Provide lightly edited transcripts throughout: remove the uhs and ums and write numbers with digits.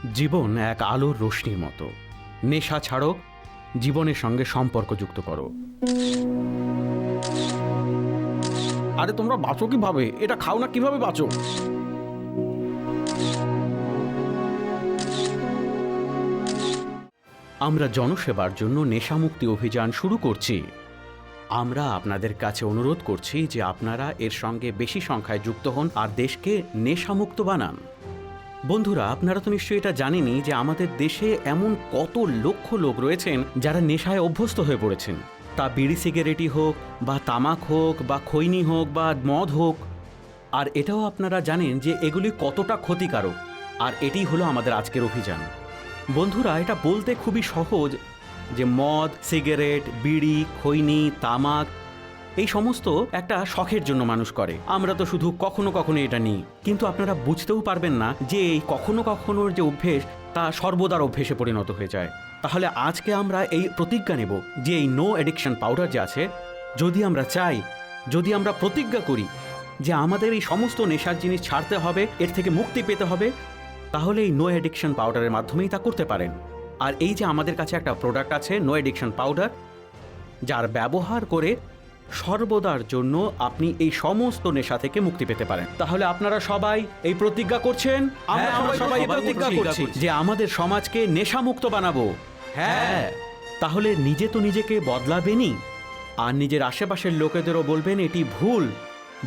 জীবন এক আলোর রোশনির মতো। নেশা ছাড়ো, জীবনের সঙ্গে সম্পর্ক যুক্ত করো। আরে তোমরা বাঁচো কিভাবে? এটা খাও না, কিভাবে বাঁচো? আমরা জনসেবার জন্য নেশামুক্তি অভিযান শুরু করছি। আমরা আপনাদের কাছে অনুরোধ করছি যে আপনারা এর সঙ্গে বেশি সংখ্যায় যুক্ত হন আর দেশকে নেশামুক্ত বানান। বন্ধুরা, আপনারা তো নিশ্চয়ই এটা জানেনই যে আমাদের দেশে এমন কত লক্ষ লোক রয়েছেন যারা নেশায় অভ্যস্ত হয়ে পড়েছেন। তা বিড়ি সিগারেটই হোক বা তামাক হোক বা খৈনি হোক বা মদ হোক। আর এটাও আপনারা জানেন যে এগুলি কতটা ক্ষতিকারক। আর এটাই হলো আমাদের আজকের অভিযান। বন্ধুরা, এটা বলতে খুবই সহজ যে মদ, সিগারেট, বিড়ি, খৈনি, তামাক এই সমস্ত একটা শখের জন্য মানুষ করে। আমরা তো শুধু কখনো কখনো এটা নিই, কিন্তু আপনারা বুঝতেও পারবেন না যে এই কখনো কখনোর যে অভ্যেস তা সর্বদার অভ্যেসে পরিণত হয়ে যায়। তাহলে আজকে আমরা এই প্রতিজ্ঞা নেব যে এই নো অ্যাডিকশন পাউডার যে আছে, যদি আমরা চাই, যদি আমরা প্রতিজ্ঞা করি যে আমাদের এই সমস্ত নেশার জিনিস ছাড়তে হবে, এর থেকে মুক্তি পেতে হবে, তাহলে এই নো অ্যাডিকশন পাউডারের মাধ্যমেই তা করতে পারেন। আর এই যে আমাদের কাছে একটা প্রোডাক্ট আছে নো অ্যাডিকশন পাউডার, যার ব্যবহার করে সর্বদার জন্য আপনি এই সমস্ত নেশা থেকে মুক্তি পেতে পারেন। তাহলে আপনারা সবাই এই প্রতিজ্ঞা করছেন? আমরা সবাই প্রতিজ্ঞা করছি যে আমাদের সমাজকে নেশামুক্ত বানাবো। হ্যাঁ, তাহলে নিজে তো নিজেকে বদলাবেনই, আর নিজের আশেপাশের লোকেদেরও বলবেন এটি ভুল।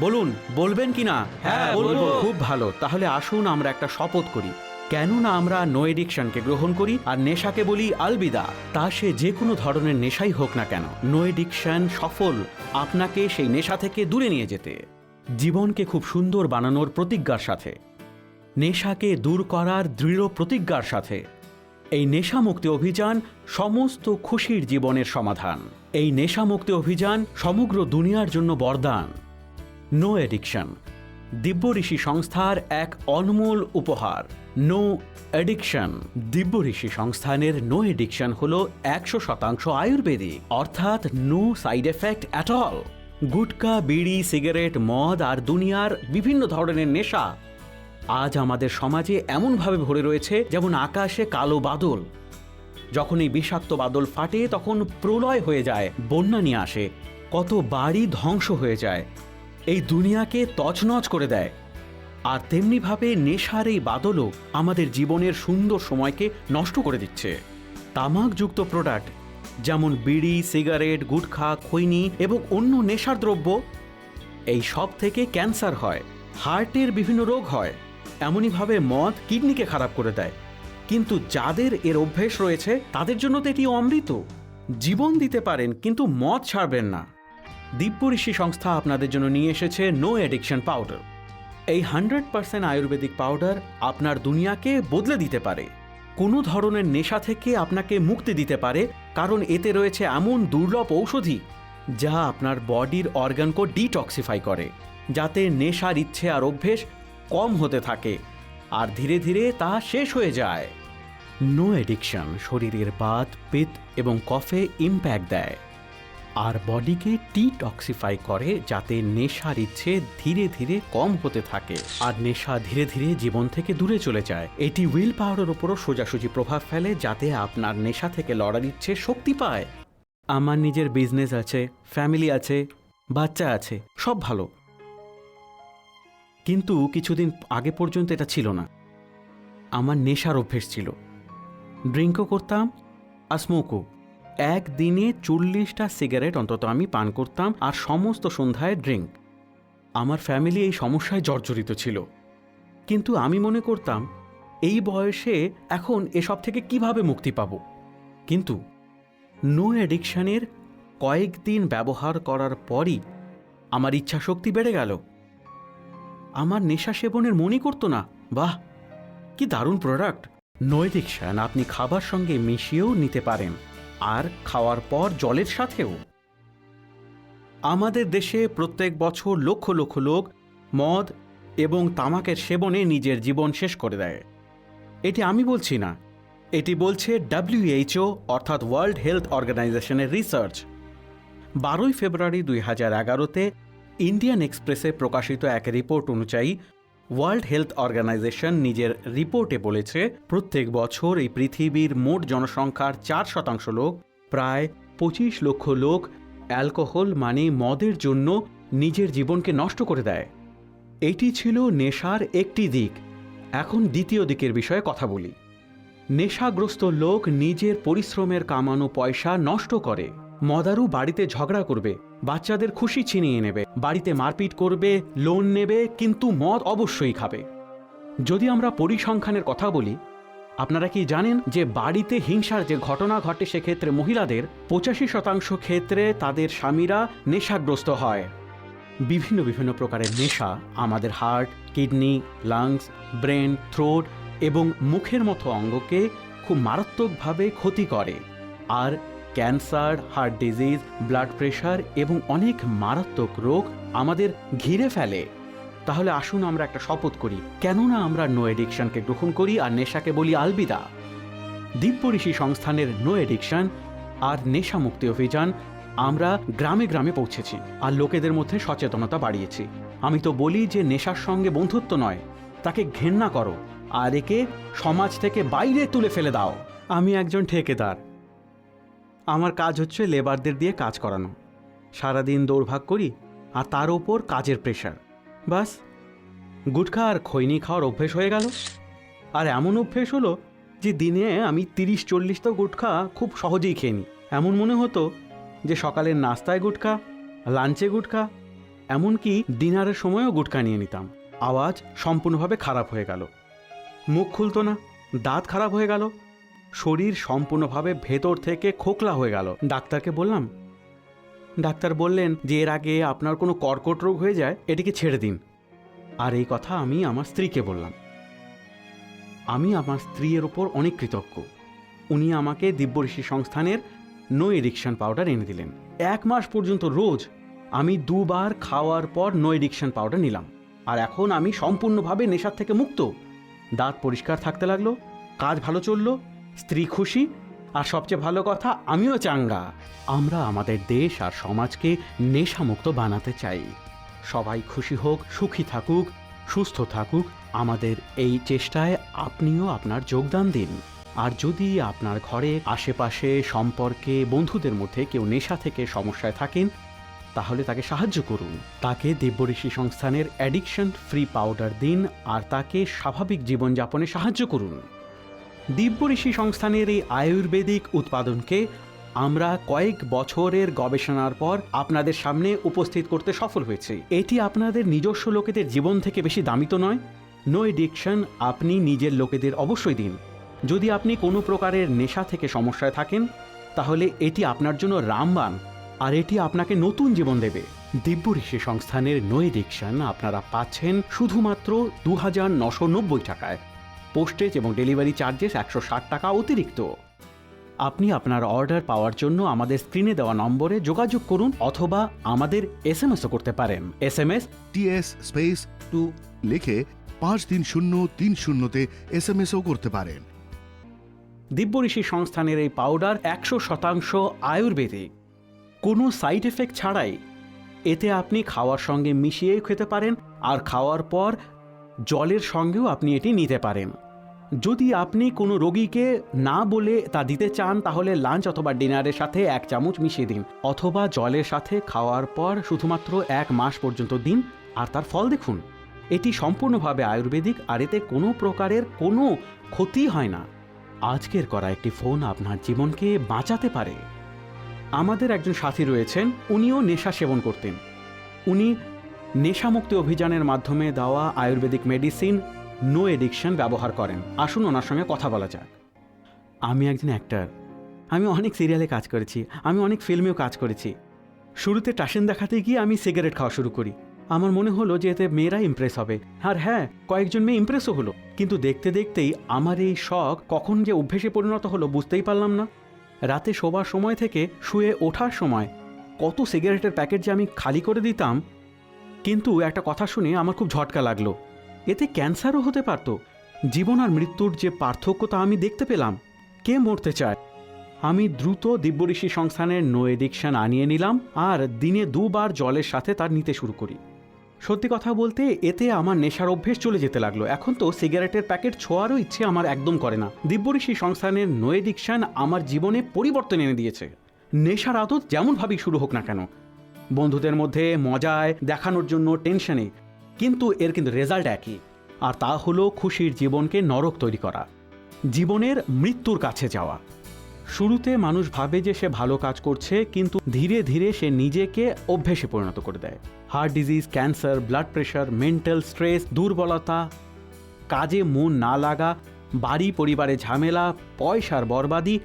বলুন, বলবেন কি না? হ্যাঁ, বলবো। খুব ভালো। তাহলে আসুন আমরা একটা শপথ করি। কেননা আমরা নো এডিকশনকে গ্রহণ করি আর নেশাকে বলি আলবিদা। তা সে যে কোনো ধরনের নেশাই হোক না কেন, নো এডিকশন সফল আপনাকে সেই নেশা থেকে দূরে নিয়ে যেতে, জীবনকে খুব সুন্দর বানানোর প্রতিজ্ঞার সাথে, নেশাকে দূর করার দৃঢ় প্রতিজ্ঞার সাথে। এই নেশামুক্তি অভিযান সমস্ত খুশির জীবনের সমাধান। এই নেশামুক্তি অভিযান সমগ্র দুনিয়ার জন্য বরদান। নো এডিকশন দিব্য ঋষি সংস্থার এক অনমোল উপহার। নো এডিকশন দিব্য ঋষি সংস্থানের নো এডিকশন হল 100% আয়ুর্বেদিক, অর্থাৎ no side effect at all. Gutka, bidi, cigarette, মদ আর দুনিয়ার বিভিন্ন ধরনের নেশা আজ আমাদের সমাজে এমনভাবে ভরে রয়েছে যেমন আকাশে কালো বাদল। যখন এই বিষাক্ত বাদল ফাটে তখন প্রলয় হয়ে যায়, বন্যা নিয়ে আসে, কত বাড়ি ধ্বংস হয়ে যায়, এই দুনিয়াকে তছনছ করে দেয়। আর তেমনিভাবে নেশার এই বাদলও আমাদের জীবনের সুন্দর সময়কে নষ্ট করে দিচ্ছে। তামাকযুক্ত প্রোডাক্ট যেমন বিড়ি, সিগারেট, গুটখা, খৈনি এবং অন্য নেশার দ্রব্য, এই সব থেকে ক্যান্সার হয়, হার্টের বিভিন্ন রোগ হয়। এমনইভাবে মদ কিডনিকে খারাপ করে দেয়। কিন্তু যাদের এর অভ্যেস রয়েছে তাদের জন্য তো এটি অমৃত। জীবন দিতে পারেন কিন্তু মদ ছাড়বেন না। দিব্য ঋষি সংস্থা আপনাদের জন্য নিয়ে এসেছে নো অ্যাডিকশন পাউডার। এই 100% আয়ুর্বেদিক পাউডার আপনার দুনিয়াকে বদলে দিতে পারে, কোনো ধরনের নেশা থেকে আপনাকে মুক্তি দিতে পারে, কারণ এতে রয়েছে এমন দুর্লভ ঔষধি যা আপনার বডির অর্গানকে ডিটক্সিফাই করে, যাতে নেশার ইচ্ছে আর অভ্যেস কম হতে থাকে আর ধীরে ধীরে তা শেষ হয়ে যায়। নো অ্যাডিকশন শরীরের বাত, পিত্ত এবং কফে ইম্প্যাক্ট দেয় আর বডিকে ডিটক্সিফাই করে, যাতে নেশার ইচ্ছে ধীরে ধীরে কম হতে থাকে আর নেশা ধীরে ধীরে জীবন থেকে দূরে চলে যায়। এটি উইল পাওয়ারের উপরও সোজাসুজি প্রভাব ফেলে, যাতে আপনার নেশা থেকে লড়ার ইচ্ছে শক্তি পায়। আমার নিজের বিজনেস আছে, ফ্যামিলি আছে, বাচ্চা আছে, সব ভালো, কিন্তু কিছুদিন আগে পর্যন্ত এটা ছিল না। আমার নেশার অভ্যেস ছিল, ড্রিঙ্কও করতাম আর স্মোকও। একদিনে 40টা সিগারেট অন্তত আমি পান করতাম আর সমস্ত সন্ধ্যায় ড্রিঙ্ক। আমার ফ্যামিলি এই সমস্যায় জর্জরিত ছিল, কিন্তু আমি মনে করতাম এই বয়সে এখন এসব থেকে কিভাবে মুক্তি পাব। কিন্তু নো অ্যাডিকশানের কয়েকদিন ব্যবহার করার পরই আমার ইচ্ছা শক্তি বেড়ে গেল। আমার নেশা সেবনের মনই করতো না। বাহ, কি দারুণ প্রোডাক্ট! নো অ্যাডিকশন আপনি খাবার সঙ্গে মিশিয়েও নিতে পারেন আর খাওয়ার পর জলের সাথেও। আমাদের দেশে প্রত্যেক বছর লক্ষ লক্ষ লোক মদ এবং তামাকের সেবনে নিজের জীবন শেষ করে দেয়। এটি আমি বলছি না, এটি বলছে WHO অর্থাৎ ওয়ার্ল্ড হেলথ অর্গানাইজেশনের রিসার্চ। 12 ফেব্রুয়ারি 2011-তে ইন্ডিয়ান এক্সপ্রেসে প্রকাশিত এক রিপোর্ট অনুযায়ী ওয়ার্ল্ড হেলথ অর্গানাইজেশন নিজের রিপোর্টে বলেছে প্রত্যেক বছর এই পৃথিবীর মোট জনসংখ্যার 4% লোক, প্রায় 25 লক্ষ লোক অ্যালকোহল মানে মদের জন্য নিজের জীবনকে নষ্ট করে দেয়। এটি ছিল নেশার একটি দিক। এখন দ্বিতীয় দিকের বিষয়ে কথা বলি। নেশাগ্রস্ত লোক নিজের পরিশ্রমের কামানো পয়সা নষ্ট করে। মদারু বাড়িতে ঝগড়া করবে, বাচ্চাদের খুশি ছিনিয়ে নেবে, বাড়িতে মারপিট করবে, লোন নেবে, কিন্তু মদ অবশ্যই খাবে। যদি আমরা পরিসংখ্যানের কথা বলি, আপনারা কি জানেন যে বাড়িতে হিংসার যে ঘটনা ঘটে সেক্ষেত্রে মহিলাদের 85% ক্ষেত্রে তাদের স্বামীরা নেশাগ্রস্ত হয়। বিভিন্ন বিভিন্ন প্রকারের নেশা আমাদের heart, kidney, lungs, brain, throat এবং মুখের মতো অঙ্গকে খুব মারাত্মকভাবে ক্ষতি করে, আর cancer, heart disease, blood pressure এবং অনেক মারাত্মক রোগ আমাদের ঘিরে ফেলে। তাহলে আসুন আমরা একটা শপথ করি, কেননা আমরা নো এডিকশনকে গ্রহণ করি আর নেশাকে বলি আলবিদা। দিব্য ঋষি সংস্থানের নো এডিকশন আর নেশা মুক্তি অভিযান আমরা গ্রামে গ্রামে পৌঁছেছি আর লোকেদের মধ্যে সচেতনতা বাড়িয়েছি। আমি তো বলি যে নেশার সঙ্গে বন্ধুত্ব নয়, তাকে ঘেন্না করো আর একে সমাজ থেকে বাইরে তুলে ফেলে দাও। আমি একজন ঠিকাদার, আমার কাজ হচ্ছে লেবারদের দিয়ে কাজ করানো। সারাদিন দৌড়ভাগ করি আর তার ওপর কাজের প্রেশার। বাস গুটখা আর খৈনি খাওয়ার অভ্যেস হয়ে গেল। আর এমন অভ্যেস হলো যে দিনে আমি 30-40 গুটখা খুব সহজেই খেয়ে নিই। এমন মনে হতো যে সকালের নাস্তায় গুটখা, লাঞ্চে গুটখা, এমনকি ডিনারের সময়ও গুটখা নিয়ে নিতাম। আওয়াজ সম্পূর্ণভাবে খারাপ হয়ে গেল, মুখ খুলতো না, দাঁত খারাপ হয়ে গেল, শরীর সম্পূর্ণভাবে ভেতর থেকে খোকলা হয়ে গেল। ডাক্তারকে বললাম, ডাক্তার বললেন যে এর আগে আপনার কোনো কর্কট রোগ হয়ে যায়, এটিকে ছেড়ে দিন। আর এই কথা আমি আমার স্ত্রীকে বললাম। আমি আমার স্ত্রীর ওপর অনেক কৃতজ্ঞ। উনি আমাকে দিব্য ঋষি সংস্থানের নো এডিকশন পাউডার এনে দিলেন। 1 মাস পর্যন্ত রোজ আমি 2 বার খাওয়ার পর নো এডিকশন পাউডার নিলাম, আর এখন আমি সম্পূর্ণভাবে নেশার থেকে মুক্ত। দাঁত পরিষ্কার থাকতে লাগলো, কাজ ভালো চললো, স্ত্রী খুশি, আর সবচেয়ে ভালো কথা আমিও চাঙ্গা। আমরা আমাদের দেশ আর সমাজকে নেশামুক্ত বানাতে চাই। সবাই খুশি হোক, সুখী থাকুক, সুস্থ থাকুক। আমাদের এই চেষ্টায় আপনিও আপনার যোগদান দিন। আর যদি আপনার ঘরে, আশেপাশে, সম্পর্কে, বন্ধুদের মধ্যে কেউ নেশা থেকে সমস্যায় থাকেন, তাহলে তাকে সাহায্য করুন। তাকে দিব্য ঋষি সংস্থানের অ্যাডিকশন ফ্রি পাউডার দিন আর তাকে স্বাভাবিক জীবনযাপনে সাহায্য করুন। দিব্য ঋষি সংস্থানের এই আয়ুর্বেদিক উৎপাদনকে আমরা কয়েক বছরের গবেষণার পর আপনাদের সামনে উপস্থিত করতে সফল হয়েছি। এটি আপনাদের নিজস্ব লোকেদের জীবন থেকে বেশি দামি তো নয়। নো এডিকশন আপনি নিজের লোকেদের অবশ্যই দিন। যদি আপনি কোনো প্রকারের নেশা থেকে সমস্যায় থাকেন, তাহলে এটি আপনার জন্য রামবাণ, আর এটি আপনাকে নতুন জীবন দেবে। দিব্য ঋষি সংস্থানের নো এডিকশন আপনারা পাচ্ছেন শুধুমাত্র 2990 টাকায়। পোস্টেজ এবং ডেলিভারি চার্জেস 160 টাকা অতিরিক্ত। আপনি আপনার অর্ডার পাওয়ার জন্য আমাদের স্ক্রিনে দেওয়া নম্বরে যোগাযোগ করুন, অথবা আমাদের এসএমএসও করতে পারেন। এসএমএস TS স্পেস 2 লিখে 53030-তে এসএমএসও করতে পারেন। দিব্য ঋষি সংস্থানের এই পাউডার 100% আয়ুর্বেদিক, কোনো সাইড এফেক্ট ছাড়াই। এতে আপনি খাওয়ার সঙ্গে মিশিয়েও খেতে পারেন, আর খাওয়ার পর জলের সঙ্গেও আপনি এটি নিতে পারেন। যদি আপনি কোনো রোগীকে না বলে তা দিতে চান, তাহলে লাঞ্চ অথবা ডিনারের সাথে 1 চামচ মিশিয়ে দিন, অথবা জলের সাথে খাওয়ার পর শুধুমাত্র 1 মাস পর্যন্ত দিন, আর তার ফল দেখুন। এটি সম্পূর্ণভাবে আয়ুর্বেদিক, আর এতে কোনো প্রকারের কোনো ক্ষতি হয় না। আজকের করা একটি ফোন আপনার জীবনকে বাঁচাতে পারে। আমাদের একজন সাথী রয়েছেন, উনিও নেশা সেবন করতেন। উনি নেশামুক্তি অভিযানের মাধ্যমে দেওয়া আয়ুর্বেদিক মেডিসিন নো এডিকশন ব্যবহার করেন। আসুন ওনার সঙ্গে কথা বলা যাক। আমি একজন অ্যাক্টর, আমি অনেক সিরিয়ালে কাজ করেছি, আমি অনেক ফিল্মেও কাজ করেছি। শুরুতে টাসেন দেখাতে গিয়ে আমি সিগারেট খাওয়া শুরু করি। আমার মনে হলো যে এতে মেয়েরা ইমপ্রেস হবে, আর হ্যাঁ, কয়েকজন মেয়ে ইমপ্রেসও হলো। কিন্তু দেখতে দেখতেই আমার এই শখ কখন যে অভ্যেসে পরিণত হলো বুঝতেই পারলাম না। রাতে শোবার সময় থেকে শুয়ে ওঠার সময় কত সিগারেটের প্যাকেট যে আমি খালি করে দিতাম। কিন্তু একটা কথা শুনে আমার খুব ঝটকা লাগলো, এতে ক্যান্সারও হতে পারত। জীবন আর মৃত্যুর যে পার্থক্য তা আমি দেখতে পেলাম। কে মরতে চায়? আমি দ্রুত দিব্য ঋষি সংস্থানের নো এডিকশন আনিয়ে নিলাম, আর দিনে 2 বার জলের সাথে তার নিতে শুরু করি। সত্যি কথা বলতে এতে আমার নেশার অভ্যেস চলে যেতে লাগলো। এখন তো সিগারেটের প্যাকেট ছোঁয়ারও ইচ্ছে আমার একদম করে না। দিব্যঋষি সংস্থানের নো এডিকশন আমার জীবনে পরিবর্তন এনে দিয়েছে। নেশার আদত যেমনভাবেই শুরু হোক না কেন, বন্ধুদের মধ্যে মজায়, দেখানোর জন্য, টেনশনে, কিন্তু এর কিন্তু রেজাল্ট একই, আর তা হলো খুশির জীবনকে নরক তৈরি করা, জীবনের মৃত্যুর কাছে যাওয়া। শুরুতে মানুষ ভাবে যে সে ভালো কাজ করছে, কিন্তু ধীরে ধীরে সে নিজেকে অভ্যেসে পরিণত করে দেয়। Heart disease, cancer, blood pressure, mental stress, দুর্বলতা, কাজে মন না লাগা, বাড়ি পরিবারে ঝামেলা, পয়সার বরবাদি,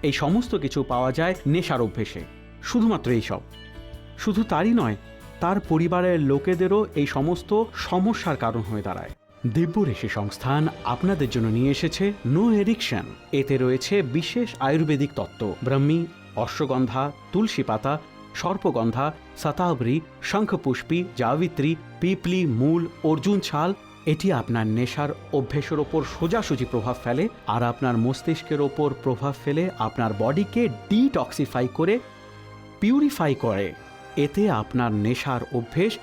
এই সমস্ত কিছু পাওয়া যায় নেশার অভ্যেসে। শুধুমাত্র এইসব, শুধু তারই নয়, তার পরিবারের লোকেদেরও এই সমস্ত সমস্যার কারণ হয়ে দাঁড়ায়। দিব্যঋষি সংস্থান আপনাদের জন্য নিয়ে এসেছে নো এডিকশন। এতে রয়েছে বিশেষ আয়ুর্বেদিক তত্ত্ব, ব্রাহ্মী, অশ্বগন্ধা, তুলসী পাতা, সর্পগন্ধা, শতাবরী, শঙ্খপুষ্পী, জাবিত্রী, পিপলি, মূল, অর্জুন ছাল। এটি আপনার নেশার অভ্যেসের ওপর সোজাসুজি প্রভাব ফেলে, আর আপনার মস্তিষ্কের ওপর প্রভাব ফেলে আপনার বডিকে ডিটক্সিফাই করে পিউরিফাই করে। এতে আপনার নেশার অভ্যেস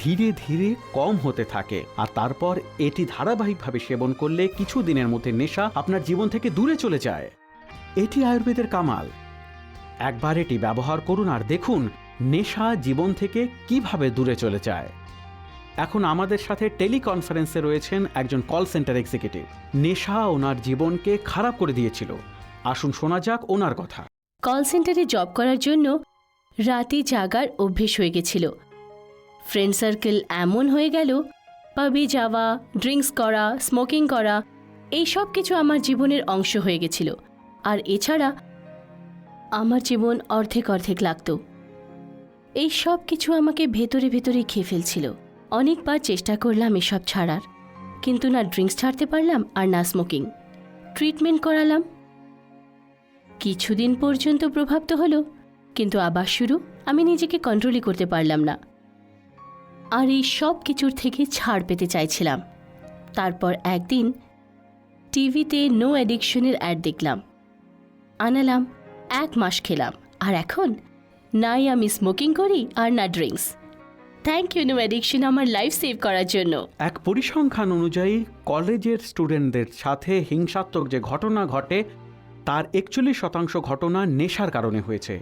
ধীরে ধীরে কম হতে থাকে, আর তারপর এটি ধারাবাহিকভাবে সেবন করলে কিছু দিনের মধ্যে নেশা আপনার জীবন থেকে দূরে চলে যায়। এটি আয়ুর্বেদের কামাল। একবার এটি ব্যবহার করুন আর দেখুন নেশা জীবন থেকে কিভাবে দূরে চলে যায়। এখন আমাদের সাথে টেলিকনফারেন্সে রয়েছেন একজন কল সেন্টার এক্সিকিউটিভ। নেশা ওনার জীবনকে খারাপ করে দিয়েছিল। আসুন শোনা যাক ওনার কথা। কল সেন্টারে জব করার জন্য রাতে জাগার অভ্যেস হয়ে গেছিল। ফ্রেন্ড সার্কেল এমন হয়ে গেল, পাবে যাওয়া, ড্রিঙ্কস করা, স্মোকিং করা, এই সব কিছু আমার জীবনের অংশ হয়ে গেছিল। আর এছাড়া আমার জীবন অর্ধেক অর্ধেক লাগত। এই সব কিছু আমাকে ভেতরে ভেতরে খেয়ে ফেলছিল। অনেকবার চেষ্টা করলাম এসব ছাড়ার, কিন্তু না ড্রিঙ্কস ছাড়তে পারলাম আর না স্মোকিং। ট্রিটমেন্ট করালাম, কিছুদিন পর্যন্ত প্রভাব তো হলো, কিন্তু আবার শুরু। আমি নিজেকে কন্ট্রোলই করতে পারলাম না, আর এই সব কিছুর থেকে ছাড় পেতে চাইছিলাম। তারপর একদিন টিভিতে নো অ্যাডিকশনের অ্যাড দেখলাম, আনালাম, 1 মাস খেলাম, আর এখন নাই আমি স্মোকিং করি আর না drinks. Thank you no addiction আমার লাইফ সেভ করার জন্য। এক পরিসংখ্যান অনুযায়ী কলেজের স্টুডেন্টদের সাথে হিংসাত্মক যে ঘটনা ঘটে তার 41% ঘটনা নেশার কারণে হয়েছে।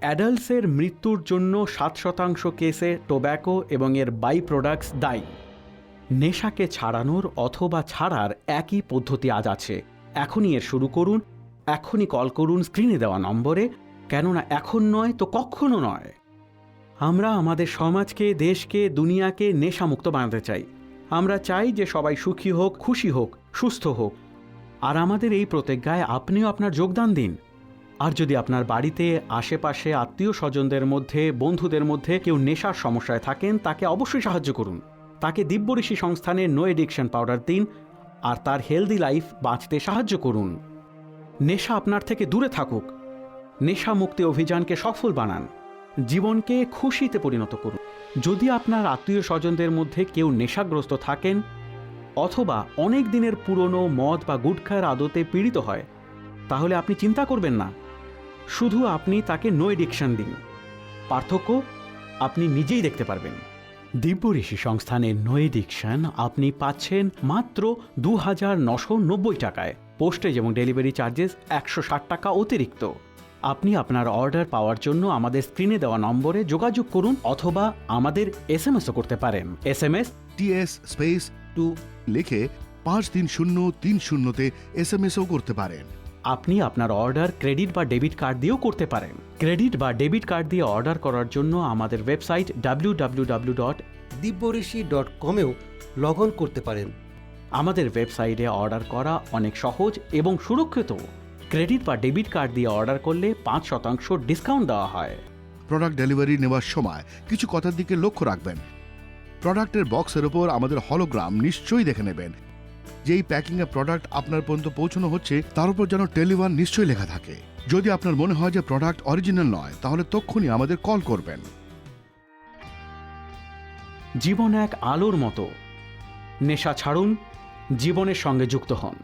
অ্যাডাল্টসের মৃত্যুর জন্য 7% কেসে টোব্যাকো এবং এর বাই প্রোডাক্টস দায়ী। নেশাকে ছাড়ানোর অথবা ছাড়ার একই পদ্ধতি আজ আছে। এখনই এর শুরু করুন, এখনই কল করুন স্ক্রিনে দেওয়া নম্বরে, কেননা এখন নয় তো কখনো নয়। আমরা আমাদের সমাজকে, দেশকে, দুনিয়াকে নেশামুক্ত বানাতে চাই। আমরা চাই যে সবাই সুখী হোক, খুশি হোক, সুস্থ হোক, আর আমাদের এই প্রতিজ্ঞায় আপনিও আপনার যোগদান দিন। আর যদি আপনার বাড়িতে, আশেপাশে, আত্মীয় স্বজনদের মধ্যে, বন্ধুদের মধ্যে কেউ নেশার সমস্যায় থাকেন, তাকে অবশ্যই সাহায্য করুন। তাকে দিব্যঋষি সংস্থানের নো এডিকশন পাউডার দিন, আর তার হেলদি লাইফ বাঁচতে সাহায্য করুন। নেশা আপনার থেকে দূরে থাকুক। নেশা মুক্তি অভিযানকে সফল বানান, জীবনকে খুশিতে পরিণত করুন। যদি আপনার আত্মীয় স্বজনদের মধ্যে কেউ নেশাগ্রস্ত থাকেন অথবা অনেক দিনের পুরনো মদ বা গুটখার আদতে পীড়িত হয়, তাহলে আপনি চিন্তা করবেন না, শুধু আপনি তাকে নো এডিকশন দিন। পার্থক্য আপনি নিজেই দেখতে পারবেন। দিব্যঋষি সংস্থানের নো এডিকশন আপনি পাচ্ছেন মাত্র 2990 টাকায়। পোস্টেজ এবং ডেলিভারি চার্জেস 160 টাকা অতিরিক্ত। আপনি আপনার অর্ডার পাওয়ার জন্য আমাদের স্ক্রিনে দেওয়া নম্বরে যোগাযোগ করুন, অথবা আমাদের এসএমএসও করতে পারেন। এসএমএস TS স্পেস 2 লিখে 53030-তে এসএমএসও করতে পারেন। আপনি আপনার অর্ডার ক্রেডিট বা ডেবিট কার্ড দিয়েও করতে পারেন। ক্রেডিট বা ডেবিট কার্ড দিয়ে অর্ডার করার জন্য আমাদের ওয়েবসাইট www.dibborishi.com-এও লগ অন করতে পারেন। আমাদের ওয়েবসাইটে অর্ডার করা অনেক সহজ এবং সুরক্ষিত। ক্রেডিট বা ডেবিট কার্ড দিয়ে অর্ডার করলে 5% ডিসকাউন্ট দেওয়া হয়। প্রোডাক্ট ডেলিভারি নেওয়ার সময় কিছু কথার দিকে লক্ষ্য রাখবেন। প্রোডাক্টের বক্সের ওপর আমাদের হলোগ্রাম নিশ্চয়ই দেখে নেবেন। যেই প্যাকিংয়ে প্রোডাক্ট আপনার পর্যন্ত পৌঁছানো হচ্ছে তার উপর যেন টেলিওয়ান নিশ্চয়ই লেখা থাকে। যদি আপনার মনে হয় যে প্রোডাক্ট অরিজিনাল নয়, তাহলে তক্ষুনি আমাদের কল করবেন। জীবন এক আলোর মতো। নেশা ছাড়ুন, জীবনের সঙ্গে যুক্ত হন।